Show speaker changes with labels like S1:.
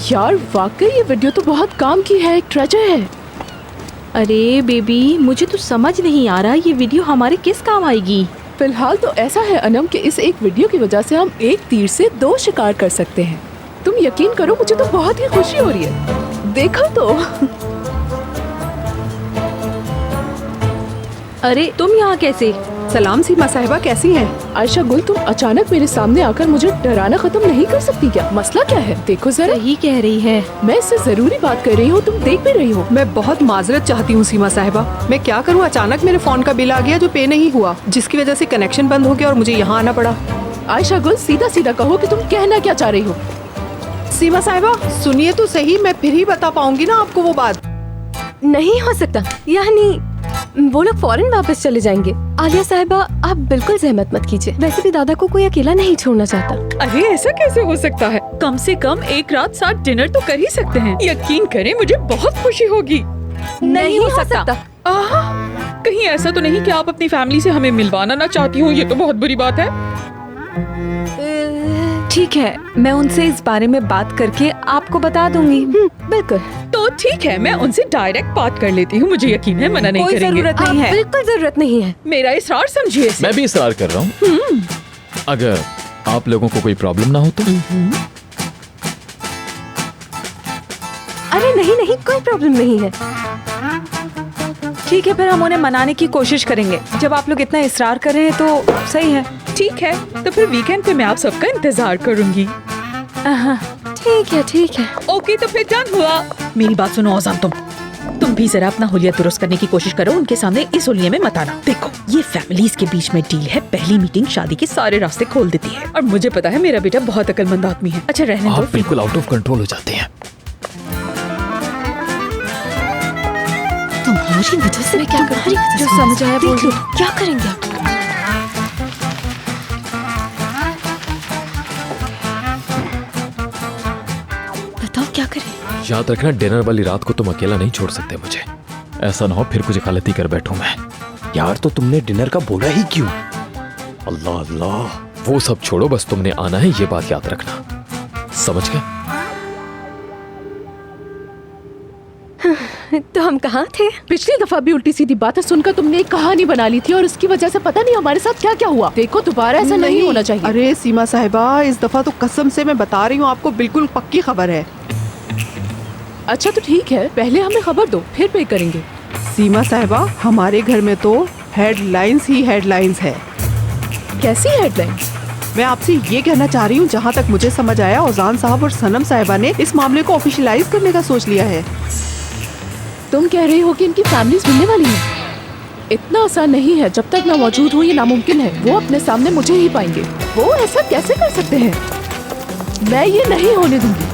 S1: यार वाकई ये वीडियो तो बहुत काम की है, एक ट्रेजर है।
S2: अरे बेबी, मुझे तो समझ नहीं आ रहा ये वीडियो हमारे किस काम आएगी।
S1: फिलहाल तो ऐसा है अनम कि इस एक वीडियो की वजह से हम एक तीर से 2 शिकार कर सकते हैं। तुम यकीन करो, मुझे तो बहुत ही खुशी हो रही है। देखो तो।
S2: अरे तुम यहाँ कैसे?
S3: सलाम सीमा साहिबा, कैसी हैं?
S1: आयशा गुल, तुम अचानक मेरे सामने आकर मुझे डराना खत्म नहीं कर सकती क्या? मसला क्या है? देखो जरा।
S2: सही कह रही है।
S1: मैं इससे जरूरी बात कर रही हूँ, तुम देख भी रही हो।
S3: मैं बहुत माजरत चाहती हूँ सीमा साहिबा। मैं क्या करूँ, अचानक मेरे फोन का बिल आ गया जो पे नहीं हुआ, जिसकी वजह से कनेक्शन बंद हो गया और मुझे यहाँ आना पड़ा।
S1: आयशा गुल, सीधा सीधा कहो कि तुम कहना क्या चाह रही हो।
S3: सीमा साहिबा सुनिए तो सही, मैं फिर ही बता पाऊंगी ना आपको वो बात।
S4: नहीं हो सकता, यानी वो लोग फौरन वापस चले जाएंगे। आलिया साहिबा, आप बिल्कुल जहमत मत कीजिए। वैसे भी दादा को कोई अकेला नहीं छोड़ना चाहता।
S5: अरे ऐसा कैसे हो सकता है? कम से कम एक रात साथ डिनर तो कर ही सकते हैं। यकीन करें, मुझे बहुत खुशी होगी।
S4: नहीं हो सकता।
S5: कहीं ऐसा तो नहीं कि आप अपनी फैमिली से हमें मिलवाना ना चाहती हो? ये तो बहुत बुरी बात है।
S2: ठीक है, मैं उनसे इस बारे में बात करके आपको बता दूंगी।
S4: बिल्कुल।
S5: तो ठीक है, मैं उनसे डायरेक्ट बात कर लेती हूँ। मुझे यकीन है मना नहीं
S2: कोई
S5: करेंगे।
S2: जरूरत नहीं है।
S4: बिल्कुल जरूरत नहीं है।
S5: मेरा इसरार समझिए।
S6: मैं भी इसरार कर रहा हूँ। अगर आप लोगों को कोई प्रॉब्लम ना हो तो।
S4: अरे नहीं, कोई प्रॉब्लम नहीं है।
S2: ठीक है, फिर हम उन्हें मनाने की कोशिश करेंगे। जब आप लोग इतना इसरार कर रहे हैं तो सही है।
S5: ठीक है, तो फिर वीकेंड पे मैं आप सबका इंतजार करूंगी।
S4: ठीक है।
S5: ओके, तो फिर डन हुआ। मेरी बात सुनो औजान, तुम भी जरा अपना हुलिया दुरुस्त करने की कोशिश करो। उनके सामने इस हुलिये में मत आना। देखो, ये फैमिलीज के बीच में डील है। पहली मीटिंग शादी के सारे रास्ते खोल देती है। और मुझे पता है मेरा बेटा बहुत अक्लमंद आदमी है। अच्छा रहने दो।
S6: आप बिल्कुल आउट ऑफ कंट्रोल हो जाते हैं।
S4: तुम्हारी वजह से मैं क्या करूँ? जो समझ आया बोल लो। क्या करेंगे आप? बताओ क्या करें?
S6: याद रखना, डिनर वाली रात को तुम अकेला नहीं छोड़ सकते मुझे। ऐसा ना हो फिर कुछ गलती कर बैठूं मैं।
S7: यार तो तुमने डिनर का बोला ही क्यों?
S6: अल्लाह अल्लाह, वो सब छोड़ो, बस तुमने आना है, ये बात याद रखना। समझ गए?
S4: तो हम कहाँ थे?
S1: पिछली दफा भी उल्टी सीधी बातें सुनकर तुमने एक कहानी बना ली थी और उसकी वजह से पता नहीं हमारे साथ क्या क्या हुआ। देखो, दोबारा ऐसा नहीं होना चाहिए।
S3: अरे सीमा साहिबा, इस दफा तो कसम से मैं बता रही हूँ आपको, बिल्कुल पक्की खबर है।
S1: अच्छा तो ठीक है, पहले हमें खबर दो, फिर पे करेंगे।
S3: सीमा साहिबा, हमारे घर में तो हेडलाइंस ही हेडलाइंस है।
S1: कैसी हेडलाइंस?
S3: मैं आपसे ये कहना चाह रही हूँ, जहाँ तक मुझे समझ आया, औजान साहब और सनम साहिबा ने इस मामले को ऑफिशियलाइज करने का सोच लिया है।
S1: तुम कह रही हो कि इनकी फैमिलीज मिलने वाली है? इतना आसान नहीं है। जब तक मैं मौजूद हूँ ये नामुमकिन है। वो अपने सामने मुझे ही पाएंगे। वो ऐसा कैसे कर सकते हैं? मैं ये नहीं होने दूंगी।